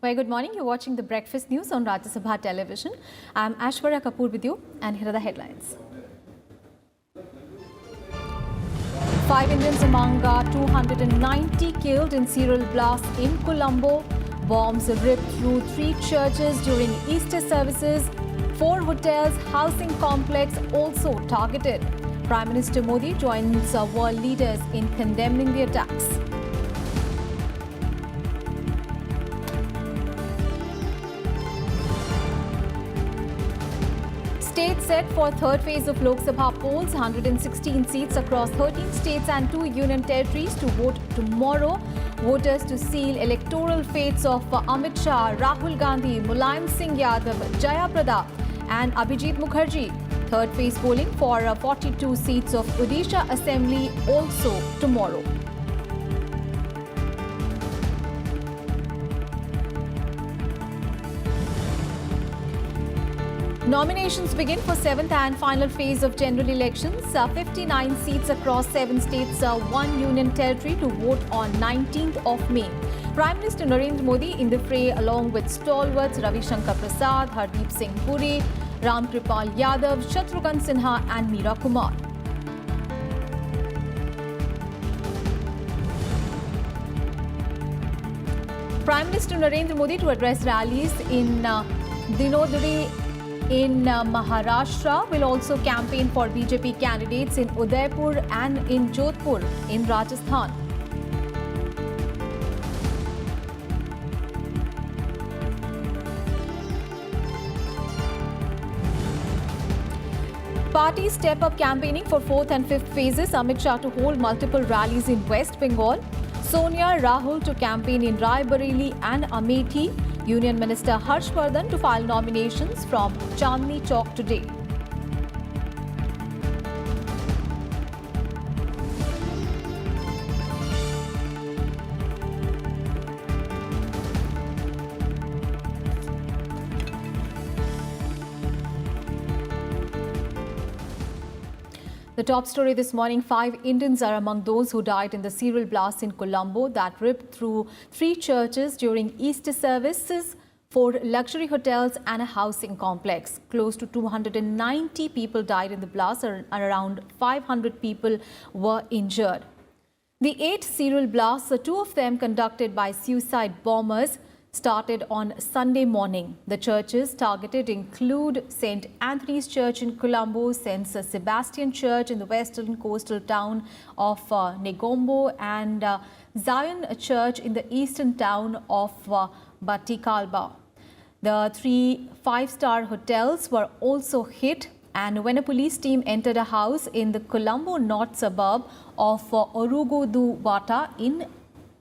Very good morning. You're watching the Breakfast News on Rajya Sabha Television. I'm Ashwarya Kapoor with you, and here are the headlines. 5 Indians among 290 killed in serial blast in Colombo. Bombs ripped through 3 churches during Easter services. 4 hotels, housing complex also targeted. Prime Minister Modi joins world leaders in condemning the attacks. State set for third phase of Lok Sabha polls, 116 seats across 13 states and 2 union territories to vote tomorrow. Voters to seal electoral fates of Amit Shah, Rahul Gandhi, Mulayam Singh Yadav, Jaya Prada and Abhijit Mukherjee. Third phase polling for 42 seats of Odisha Assembly also tomorrow. Nominations begin for 7th and final phase of general elections. 59 seats across 7 states, 1 union territory to vote on 19th of May. Prime Minister Narendra Modi in the fray along with stalwarts Ravi Shankar Prasad, Hardeep Singh Puri, Ram Kripal Yadav, Shatrughan Sinha and Meera Kumar. Prime Minister Narendra Modi to address rallies in Dinodari in Maharashtra, will also campaign for BJP candidates in Udaipur and in Jodhpur in Rajasthan. Parties step up campaigning for 4th and 5th phases. Amit Shah to hold multiple rallies in West Bengal. Sonia Rahul to campaign in Rai Bareilly and Amethi. Union Minister Harsh Vardhan to file nominations from Chandni Chowk today. The top story this morning, 5 Indians are among those who died in the serial blast in Colombo that ripped through 3 churches during Easter services, 4 luxury hotels and a housing complex. Close to 290 people died in the blast and around 500 people were injured. The 8 serial blasts, 2 of them conducted by suicide bombers, started on Sunday morning. The churches targeted include St. Anthony's Church in Colombo, St. Sebastian Church in the western coastal town of Negombo and Zion Church in the eastern town of Batticaloa. The 3 5-star hotels were also hit, and when a police team entered a house in the Colombo north suburb of Orugo do Bata in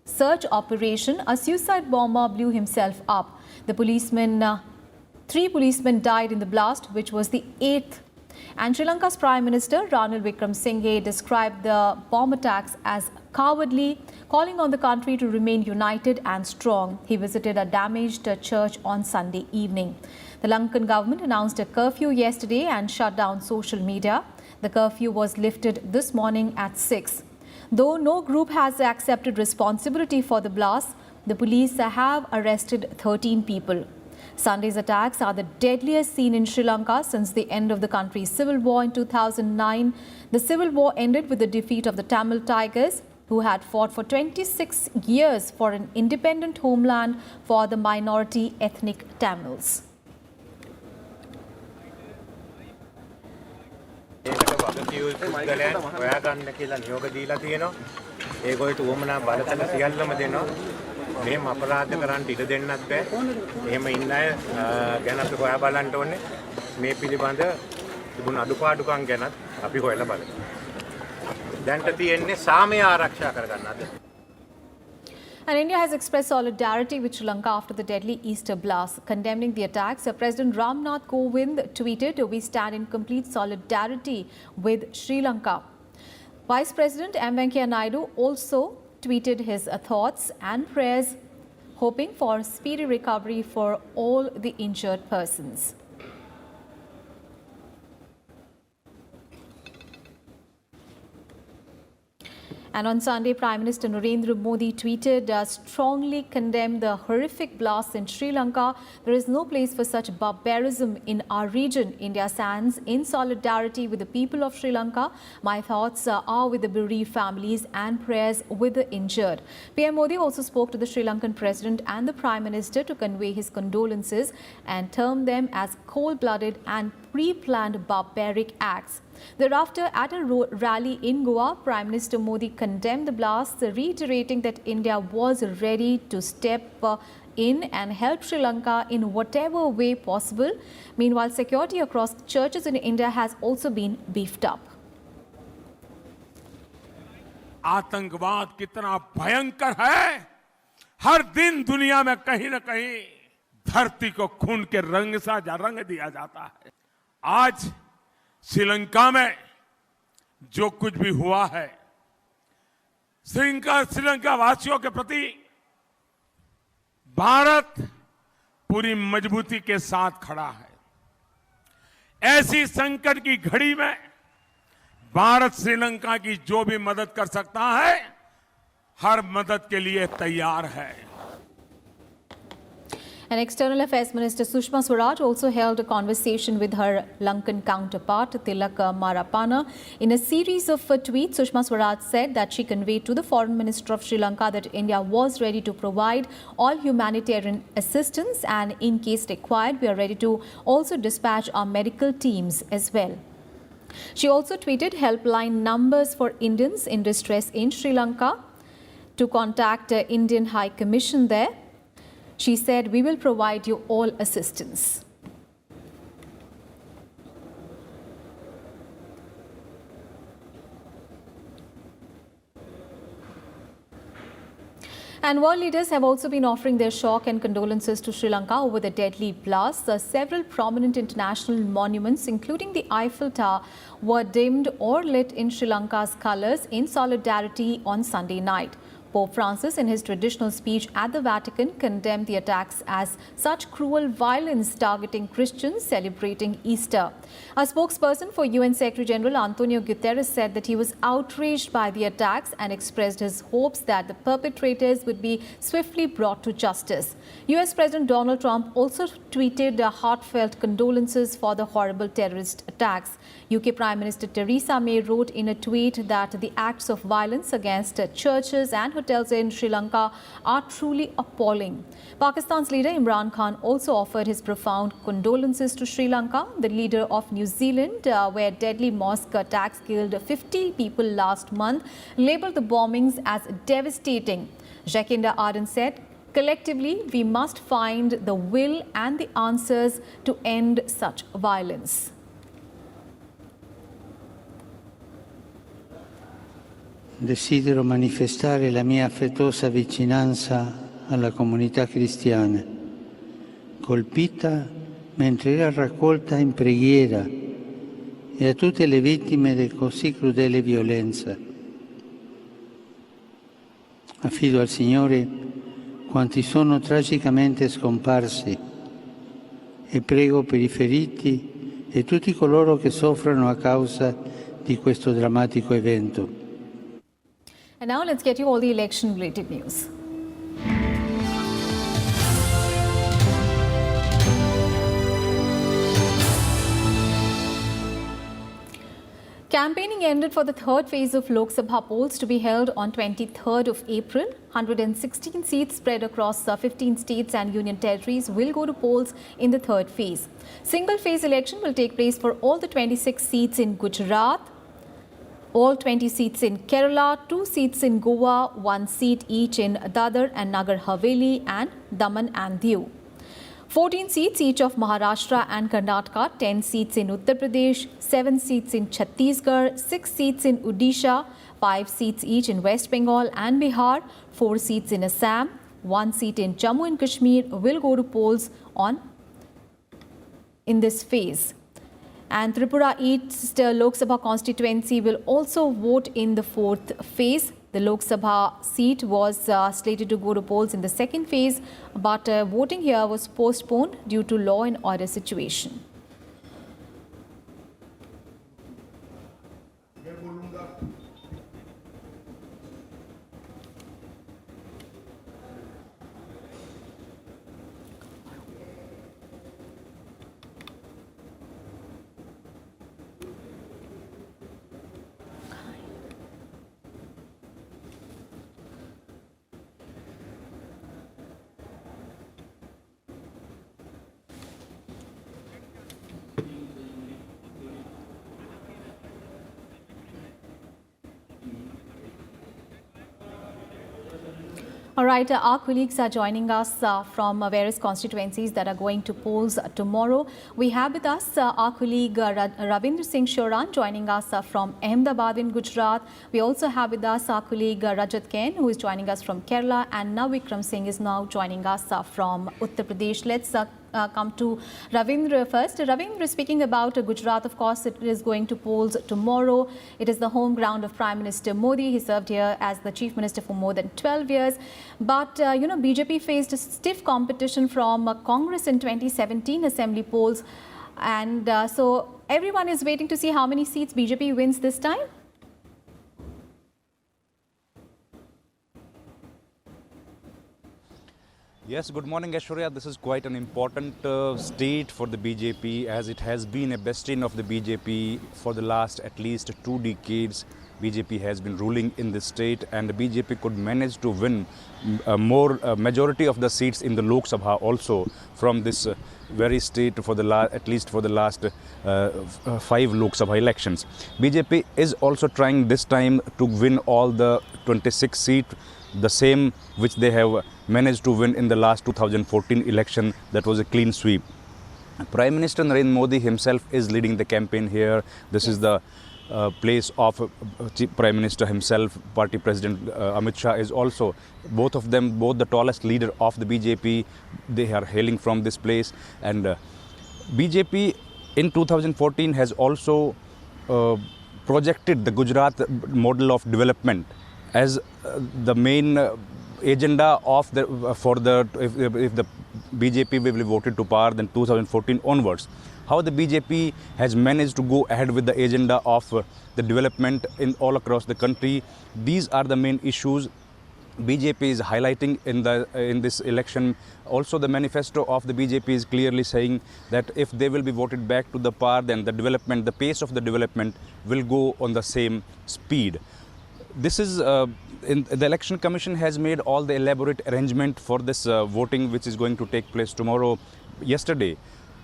search operation, a suicide bomber blew himself up. The 3 policemen died in the blast, which was the 8th. And Sri Lanka's Prime Minister Ranil Wickremesinghe described the bomb attacks as cowardly, calling on the country to remain united and strong. He visited a damaged church on Sunday evening. The Lankan government announced a curfew yesterday and shut down social media. The curfew was lifted this morning at 6. Though no group has accepted responsibility for the blast, the police have arrested 13 people. Sunday's attacks are the deadliest seen in Sri Lanka since the end of the country's civil war in 2009. The civil war ended with the defeat of the Tamil Tigers, who had fought for 26 years for an independent homeland for the minority ethnic Tamils. පුද්ගලයන් හොයාගන්න කියලා නියෝග දීලා තියෙනවා. ඒගොල්ලෝ උවමනා බලතල සියල්ලම දෙනවා. මෙහෙම අපරාධ කරන්න ඉඩ දෙන්නත් බෑ. එහෙම ඉන්න අය ගැන අපි හොයා බලන්න ඕනේ. මේ පිළිබඳ තිබුණු අඩුපාඩුකම් ගැනත් අපි හොයලා බලමු. දැන්ට තියෙන්නේ සාමය ආරක්ෂා කරගන්න අද. And India has expressed solidarity with Sri Lanka after the deadly Easter blast. Condemning the attacks, President Ram Nath Kovind tweeted, "We stand in complete solidarity with Sri Lanka." Vice President M. Venkaiah Naidu also tweeted his thoughts and prayers, hoping for speedy recovery for all the injured persons. And on Sunday, Prime Minister Narendra Modi tweeted, strongly condemned the horrific blasts in Sri Lanka. There is no place for such barbarism in our region. India stands in solidarity with the people of Sri Lanka. My thoughts are with the bereaved families and prayers with the injured. PM Modi also spoke to the Sri Lankan President and the Prime Minister to convey his condolences and termed them as cold-blooded and pre-planned barbaric acts. Thereafter, at a rally in Goa, Prime Minister Modi condemned the blasts, reiterating that India was ready to step in and help Sri Lanka in whatever way possible. Meanwhile, security across churches in India has also been beefed up. आतंकवाद कितना भयंकर है, हर दिन दुनिया में कहीं न कहीं धरती को खून के रंग सा रंग दिया जाता है। आज श्रीलंका में जो कुछ भी हुआ है, श्रीलंका वासियों के प्रति भारत पूरी मजबूती के साथ खड़ा है। ऐसी संकट की घड़ी में भारत श्रीलंका की जो भी मदद कर सकता है, हर मदद के लिए तैयार है। And External Affairs Minister Sushma Swaraj also held a conversation with her Lankan counterpart, Tilak Marapana. In a series of tweets, Sushma Swaraj said that she conveyed to the Foreign Minister of Sri Lanka that India was ready to provide all humanitarian assistance, and in case required, we are ready to also dispatch our medical teams as well. She also tweeted helpline numbers for Indians in distress in Sri Lanka to contact the Indian High Commission there. She said, we will provide you all assistance. And world leaders have also been offering their shock and condolences to Sri Lanka over the deadly blasts. Several prominent international monuments, including the Eiffel Tower, were dimmed or lit in Sri Lanka's colours in solidarity on Sunday night. Pope Francis, in his traditional speech at the Vatican, condemned the attacks as such cruel violence targeting Christians celebrating Easter. A spokesperson for UN Secretary General Antonio Guterres said that he was outraged by the attacks and expressed his hopes that the perpetrators would be swiftly brought to justice. US President Donald Trump also tweeted heartfelt condolences for the horrible terrorist attacks. UK Prime Minister Theresa May wrote in a tweet that the acts of violence against churches and hotels in Sri Lanka are truly appalling. Pakistan's leader Imran Khan also offered his profound condolences to Sri Lanka. The leader of New Zealand, where deadly mosque attacks killed 50 people last month, labelled the bombings as devastating. Jacinda Ardern said, collectively, we must find the will and the answers to end such violence. Desidero manifestare la mia affettuosa vicinanza alla comunità cristiana, colpita mentre era raccolta in preghiera, e a tutte le vittime di così crudele violenza. Affido al Signore quanti sono tragicamente scomparsi e prego per i feriti e tutti coloro che soffrono a causa di questo drammatico evento. And now let's get you all the election-related news. Campaigning ended for the third phase of Lok Sabha polls to be held on 23rd of April. 116 seats spread across 15 states and union territories will go to polls in the third phase. Single-phase election will take place for all the 26 seats in Gujarat, all 20 seats in Kerala, 2 seats in Goa, 1 seat each in Dadar and Nagar Haveli and Daman and Diu. 14 seats each of Maharashtra and Karnataka, 10 seats in Uttar Pradesh, 7 seats in Chhattisgarh, 6 seats in Odisha, 5 seats each in West Bengal and Bihar, 4 seats in Assam, 1 seat in Jammu and Kashmir will go to polls in this phase. And Tripura East Lok Sabha constituency will also vote in the fourth phase. The Lok Sabha seat was slated to go to polls in the second phase, but voting here was postponed due to law and order situation. All right, our colleagues are joining us from various constituencies that are going to polls tomorrow. We have with us our colleague Ravindra Singh Shoran joining us from Ahmedabad in Gujarat. We also have with us our colleague Rajat Kain, who is joining us from Kerala, and Navvikram Singh is now joining us from Uttar Pradesh. Let's come to Ravindra first. Ravindra, speaking about Gujarat, of course, it is going to polls tomorrow. It is the home ground of Prime Minister Modi. He served here as the Chief Minister for more than 12 years. But, BJP faced stiff competition from Congress in 2017 assembly polls. And so everyone is waiting to see how many seats BJP wins this time. Yes, good morning, Aishwarya. This is quite an important state for the BJP, as it has been a bastion of the BJP for the last at least 2 decades. BJP has been ruling in this state, and the BJP could manage to win majority of the seats in the Lok Sabha also from this very state for at least for the last 5 Lok Sabha elections. BJP is also trying this time to win all the 26 seats, the same which they have managed to win in the last 2014 election. That was a clean sweep. Prime Minister Narendra Modi himself is leading the campaign here. This is the place of Prime Minister himself. Party President Amit Shah is also, both the tallest leader of the BJP. They are hailing from this place. And BJP in 2014 has also projected the Gujarat model of development as the main agenda of if the BJP will be voted to power then 2014 onwards. How the BJP has managed to go ahead with the agenda of the development in all across the country. These are the main issues BJP is highlighting in this election. Also, the manifesto of the BJP is clearly saying that if they will be voted back to the power, then the pace of the development will go on the same speed. This is the Election Commission has made all the elaborate arrangement for this voting, which is going to take place tomorrow. Yesterday,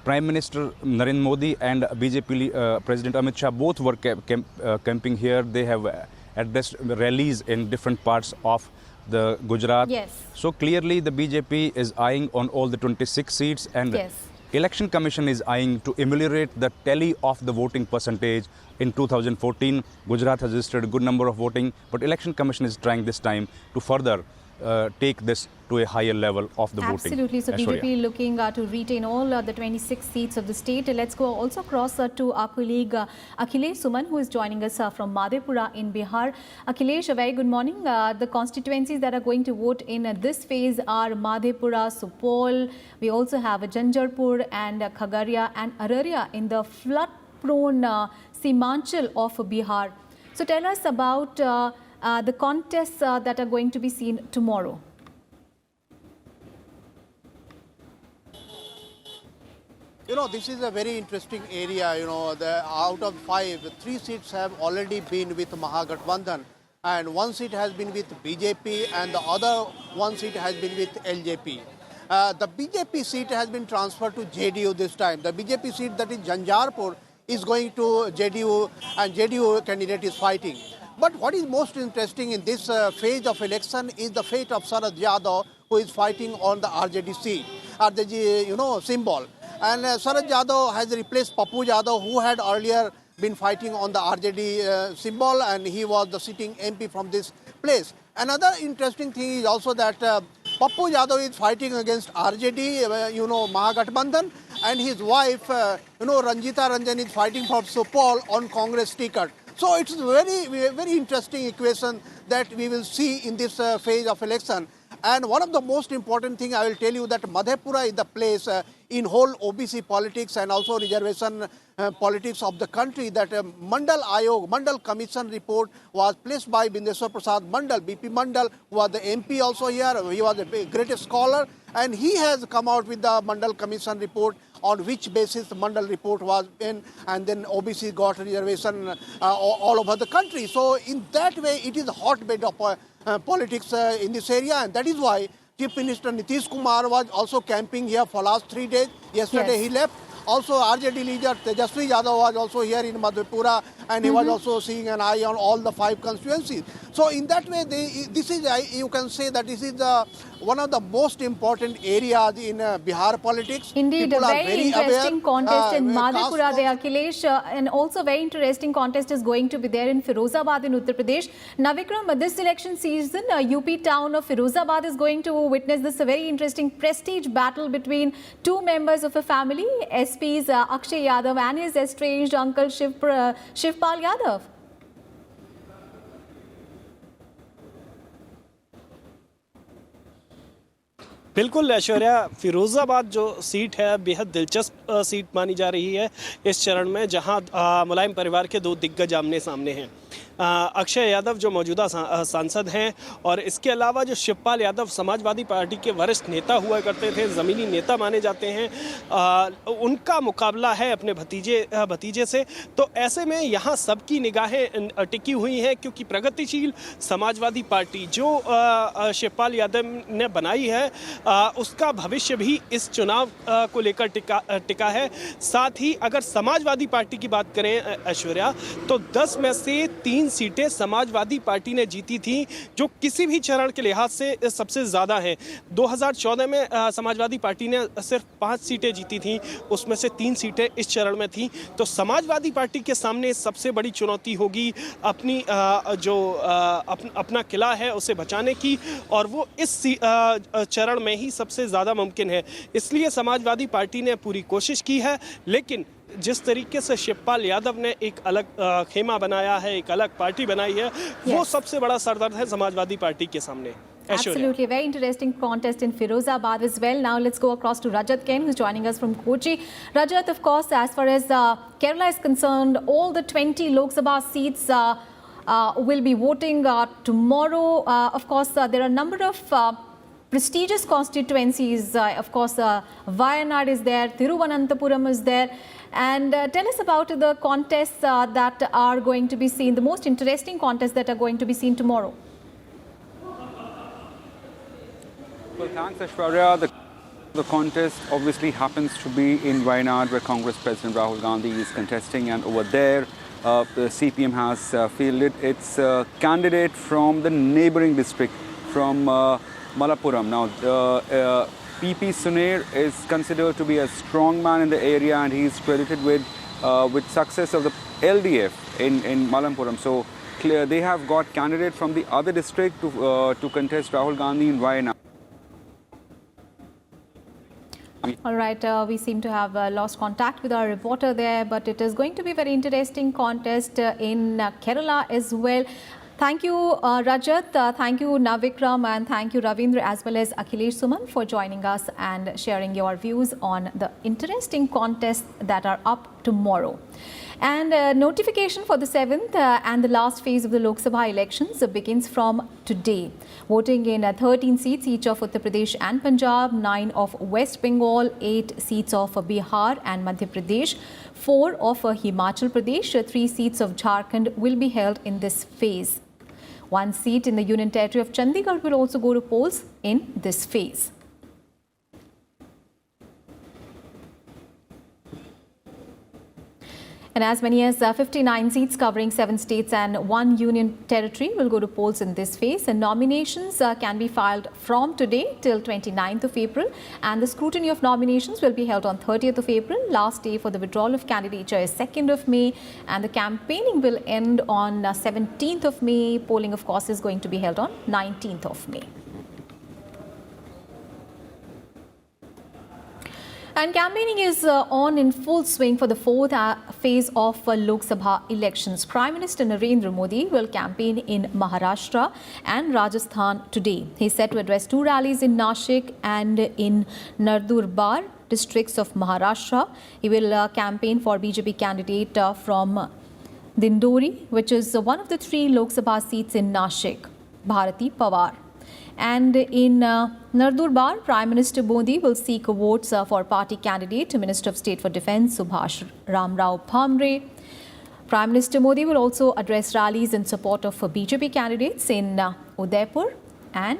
Prime Minister Narendra Modi and BJP President Amit Shah both were camping here. They have addressed rallies in different parts of the Gujarat. Yes. So clearly the BJP is eyeing on all the 26 seats, and yes. Election Commission is eyeing to ameliorate the tally of the voting percentage. In 2014, Gujarat has registered a good number of voting, but Election Commission is trying this time to further take this to a higher level of the voting. Absolutely. So BJP looking to retain all the 26 seats of the state. Let's go also across to our colleague Akhilesh Suman, who is joining us from Madhepura in Bihar. Akhilesh, a very good morning. The constituencies that are going to vote in this phase are Madhepura, Supol. We also have Janjarpur and Khagaria and Araria in the flood-prone Simanchal of Bihar. So tell us about the contests that are going to be seen tomorrow. This is a very interesting area. Out of 5, 3 seats have already been with Mahagathbandhan, and 1 seat has been with BJP, and the other 1 seat has been with LJP. The BJP seat has been transferred to JDU this time. The BJP seat, that is Janjarpur, is going to JDU, and JDU candidate is fighting. But what is most interesting in this phase of election is the fate of Sharad Yadav, who is fighting on the RJD seat, RJD, symbol. And Sharad Yadav has replaced Pappu Yadav, who had earlier been fighting on the RJD symbol, and he was the sitting MP from this place. Another interesting thing is also that Pappu Yadav is fighting against RJD, Mahagathbandhan, and his wife, Ranjita Ranjan, is fighting for Supol on Congress ticket. So it's a very, very interesting equation that we will see in this phase of election. And one of the most important thing I will tell you that Madhepura is the place in whole OBC politics and also reservation politics of the country that Mandal Commission report was placed by Bindeswar Prasad Mandal, BP Mandal, who was the MP also here. He was the greatest scholar, and he has come out with the Mandal Commission report, on which basis the Mandal report was in, and then OBC got reservation all over the country. So in that way, it is a hotbed of politics in this area, and that is why Chief Minister Nitish Kumar was also camping here for last 3 days. Yesterday he left. Also RJD leader Tejaswi Yadav was also here in Madhepura, and he was also seeing an eye on all the 5 constituencies. So in that way, this is, you can say that this is one of the most important areas in Bihar politics. Indeed, People a are very interesting aware, contest in caste Madhepura there, Akhilesh, and also very interesting contest is going to be there in Firozabad in Uttar Pradesh. Navikram, this election season, UP town of Firozabad is going to witness this very interesting prestige battle between 2 members of a family, SPs Akshay Yadav and his estranged uncle Shivpal Yadav. बिल्कुल ऐश्वर्या, फिरोज़ाबाद जो seat है बेहद दिलचस्प seat मानी जा रही है इस चरण में, जहां मुलायम परिवार के 2 दिग्गज आमने सामने हैं। अक्षय यादव जो मौजूदा सांसद हैं और इसके अलावा जो शिवपाल यादव समाजवादी पार्टी के वरिष्ठ नेता हुआ करते थे, ज़मीनी नेता माने जाते हैं, उनका मुकाबला है अपने भतीजे से। तो ऐसे में यहाँ सबकी निगाहें टिकी हुई हैं, क्योंकि प्रगतिशील समाजवादी पार्टी जो शिवपाल यादव ने बनाई है उसका भविष्य भी इस चुनाव को लेकर टिका है। साथ ही अगर समाजवादी पार्टी की बात करें ऐश्वर्या, तो 10 में से 3 सीटें समाजवादी पार्टी ने जीती थी, जो किसी भी चरण के लिहाज से सबसे ज़्यादा हैं। 2014 में समाजवादी पार्टी ने सिर्फ 5 सीटें जीती थी, उसमें से 3 सीटें इस चरण में थी। तो समाजवादी पार्टी के सामने सबसे बड़ी चुनौती होगी अपनी अपना किला है उसे बचाने की, और वो इस चरण में ही सबसे ज़्यादा मुमकिन है। इसलिए समाजवादी पार्टी ने पूरी कोशिश की है, लेकिन जिस तरीके से शिवपाल यादव ने एक अलग खेमा बनाया है, एक अलग पार्टी बनाई है, वो सबसे बड़ा सरदर्द है समाजवादी पार्टी के सामने। Absolutely, very interesting contest in Firozabad as well. Now let's go across to Rajat Ken, who's joining us from Kochi. Rajat, of course, as far as Kerala is concerned, all the 20 Lok Sabha seats will be voting tomorrow. Of course, there are a number of prestigious constituencies. Of course, Wayanad is there, Thiruvananthapuram is there. And tell us about the contests that are going to be seen, the most interesting contests that are going to be seen tomorrow. Well, thanks, Aishwarya. The contest obviously happens to be in Wayanad, where Congress President Rahul Gandhi is contesting, and over there the CPM has fielded its candidate from the neighbouring district, from Malappuram. Now, PP Suner is considered to be a strong man in the area, and he is credited with success of the LDF in Malappuram. So they have got candidate from the other district to contest Rahul Gandhi in Wayanad. All right, we seem to have lost contact with our reporter there, but it is going to be a very interesting contest in Kerala as well. Thank you, Rajat, thank you, Navikram, and thank you, Ravindra, as well as Akhilesh Suman for joining us and sharing your views on the interesting contests that are up tomorrow. And notification for the 7th and the last phase of the Lok Sabha elections begins from today. Voting in 13 seats each of Uttar Pradesh and Punjab, 9 of West Bengal, 8 seats of Bihar and Madhya Pradesh, 4 of Himachal Pradesh, 3 seats of Jharkhand will be held in this phase. 1 seat in the Union Territory of Chandigarh will also go to polls in this phase. And as many as 59 seats covering 7 states and 1 union territory will go to polls in this phase. And nominations can be filed from today till 29th of April. And the scrutiny of nominations will be held on 30th of April. Last day for the withdrawal of candidature is 2nd of May. And the campaigning will end on 17th of May. Polling, of course, is going to be held on 19th of May. And campaigning is on in full swing for the 4th phase of Lok Sabha elections. Prime Minister Narendra Modi will campaign in Maharashtra and Rajasthan today. He is set to address 2 rallies in Nashik and in Nandurbar districts of Maharashtra. He will campaign for BJP candidate from Dindori, which is one of the 3 Lok Sabha seats in Nashik, Bharati Pawar. And in Nandurbar, Prime Minister Modi will seek votes for party candidate, Minister of State for Defence Subhash Ramrao Bhamre. Prime Minister Modi will also address rallies in support of BJP candidates in Udaipur and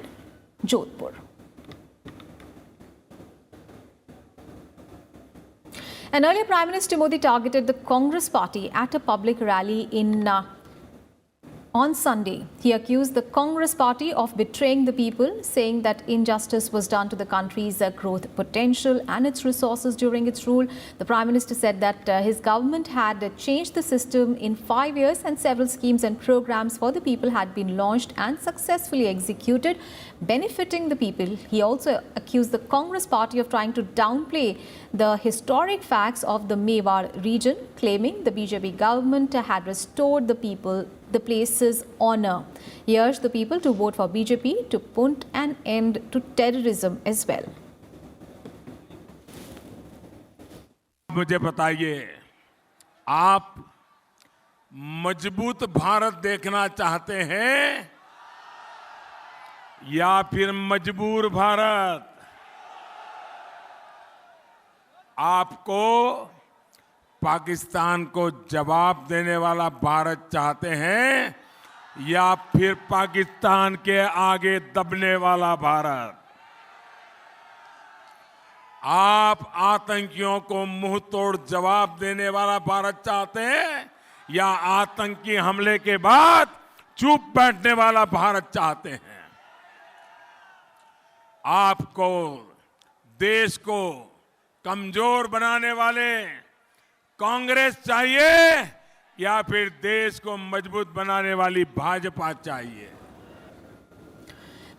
Jodhpur. And earlier, Prime Minister Modi targeted the Congress party at a public rally on Sunday. He accused the Congress party of betraying the people, saying that injustice was done to the country's growth potential and its resources during its rule. The Prime Minister said that his government had changed the system in 5 years and several schemes and programs for the people had been launched and successfully executed, benefiting the people. He also accused the Congress party of trying to downplay the historic facts of the Mewar region, claiming the BJP government had restored the people the place's honor. He urged the people to vote for BJP to put an end to terrorism as well. मुझे बताइए, आप मजबूत भारत देखना चाहते हैं या फिर मजबूर भारत? आपको पाकिस्तान को जवाब देने वाला भारत चाहते हैं या फिर पाकिस्तान के आगे दबने वाला भारत? आप आतंकियों को मुंह तोड़ जवाब देने वाला भारत चाहते हैं या आतंकी हमले के बाद चुप बैठने वाला भारत चाहते हैं? आपको देश को कमजोर बनाने वाले कांग्रेस चाहिए या फिर देश को मजबूत बनाने वाली भाजपा चाहिए?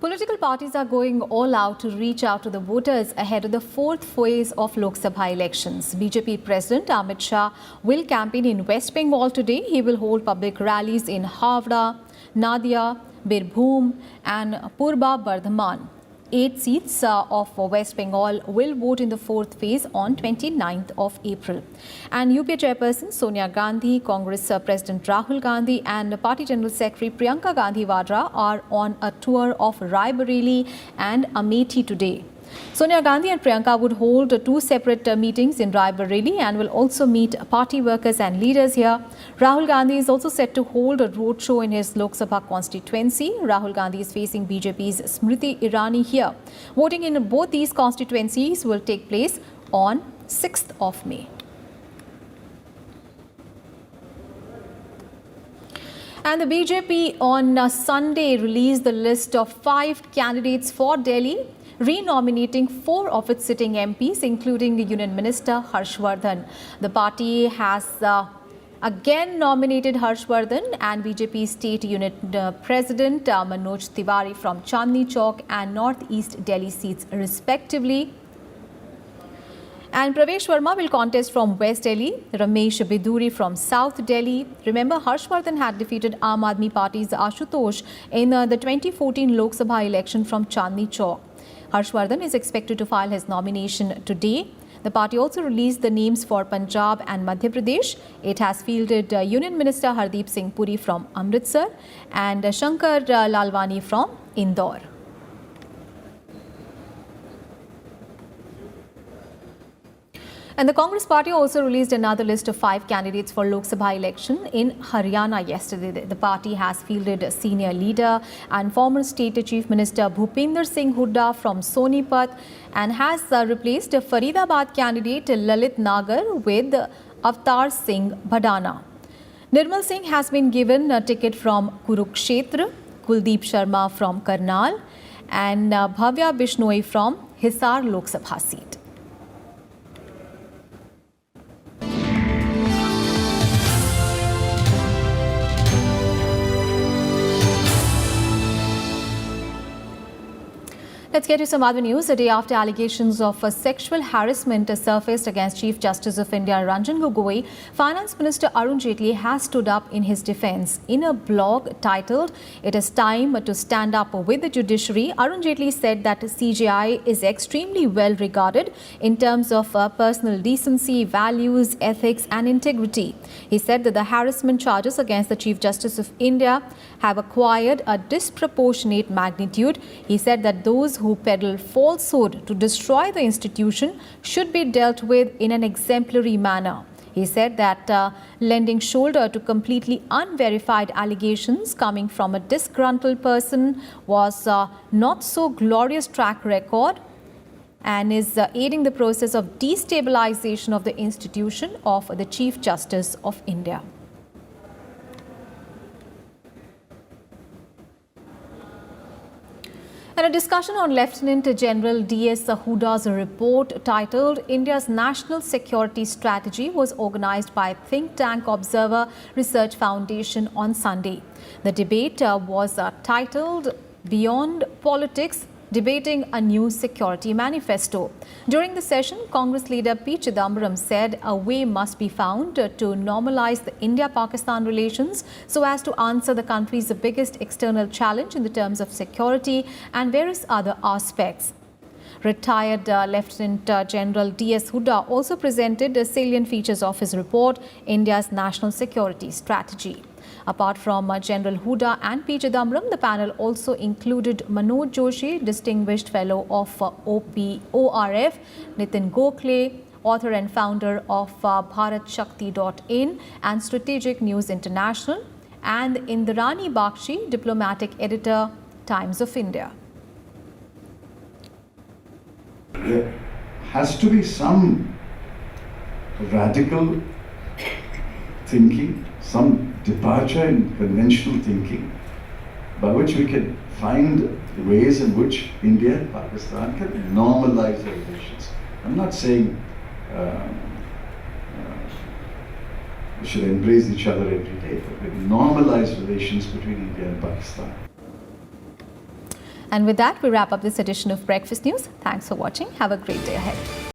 Political parties are going all out to reach out to the voters ahead of the fourth phase of Lok Sabha elections. BJP President Amit Shah will campaign in West Bengal today. He will hold public rallies in Havda, Nadia, Birbhum and Purba Bardhaman. 8 seats of West Bengal will vote in the fourth phase on 29th of April. And UPA Chairperson Sonia Gandhi, Congress President Rahul Gandhi and Party General Secretary Priyanka Gandhi Vadra are on a tour of Raebareli and Amethi today. Sonia Gandhi and Priyanka would hold 2 separate meetings in Raebareli and will also meet party workers and leaders here. Rahul Gandhi is also set to hold a roadshow in his Lok Sabha constituency. Rahul Gandhi is facing BJP's Smriti Irani here. Voting in both these constituencies will take place on 6th of May. And the BJP on Sunday released the list of 5 candidates for Delhi, re-nominating 4 of its sitting MPs, including the Union Minister Harshvardhan. The party has again nominated Harshvardhan and BJP State Unit President Manoj Tiwari from Chandni Chowk and North East Delhi seats respectively. And Pravesh Verma will contest from West Delhi, Ramesh Biduri from South Delhi. Remember, Harshvardhan had defeated Aam Aadmi Party's Ashutosh in the 2014 Lok Sabha election from Chandni Chowk. Harshvardhan is expected to file his nomination today. The party also released the names for Punjab and Madhya Pradesh. It has fielded Union Minister Hardeep Singh Puri from Amritsar and Shankar Lalwani from Indore. And the Congress party also released another list of 5 candidates for Lok Sabha election in Haryana yesterday. The party has fielded senior leader and former State Chief Minister Bhupinder Singh Hooda from Sonipat and has replaced Faridabad candidate Lalit Nagar with Avtar Singh Bhadana. Nirmal Singh has been given a ticket from Kurukshetra, Kuldeep Sharma from Karnal and Bhavya Bishnoi from Hisar Lok Sabha seat. Let's get to some other news. A day after allegations of sexual harassment surfaced against Chief Justice of India Ranjan Gogoi, Finance Minister Arun Jaitley has stood up in his defence. In a blog titled, "It is time to stand up with the judiciary," Arun Jaitley said that CJI is extremely well regarded in terms of personal decency, values, ethics and integrity. He said that the harassment charges against the Chief Justice of India have acquired a disproportionate magnitude. He said that those who peddle falsehood to destroy the institution should be dealt with in an exemplary manner. He said that lending shoulder to completely unverified allegations coming from a disgruntled person was not so glorious track record and is aiding the process of destabilization of the institution of the Chief Justice of India. And a discussion on Lieutenant General D.S. Hooda's report titled India's National Security Strategy was organized by think tank Observer Research Foundation on Sunday. The debate was titled Beyond Politics, Debating a New Security Manifesto. During the session, Congress leader P. Chidambaram said a way must be found to normalize the India-Pakistan relations so as to answer the country's biggest external challenge in the terms of security and various other aspects. Retired Lieutenant General D.S. Hooda also presented the salient features of his report, India's National Security Strategy. Apart from General Hooda and P. Chidambaram, the panel also included Manoj Joshi, Distinguished Fellow of ORF, Nitin Gokhale, author and founder of BharatShakti.in and Strategic News International, and Indrani Bakshi, Diplomatic Editor, Times of India. There has to be some radical thinking, some departure in conventional thinking, by which we can find ways in which India and Pakistan can normalize their relations. I'm not saying we should embrace each other every day, but we normalize relations between India and Pakistan. And with that, we wrap up this edition of Breakfast News. Thanks for watching. Have a great day ahead.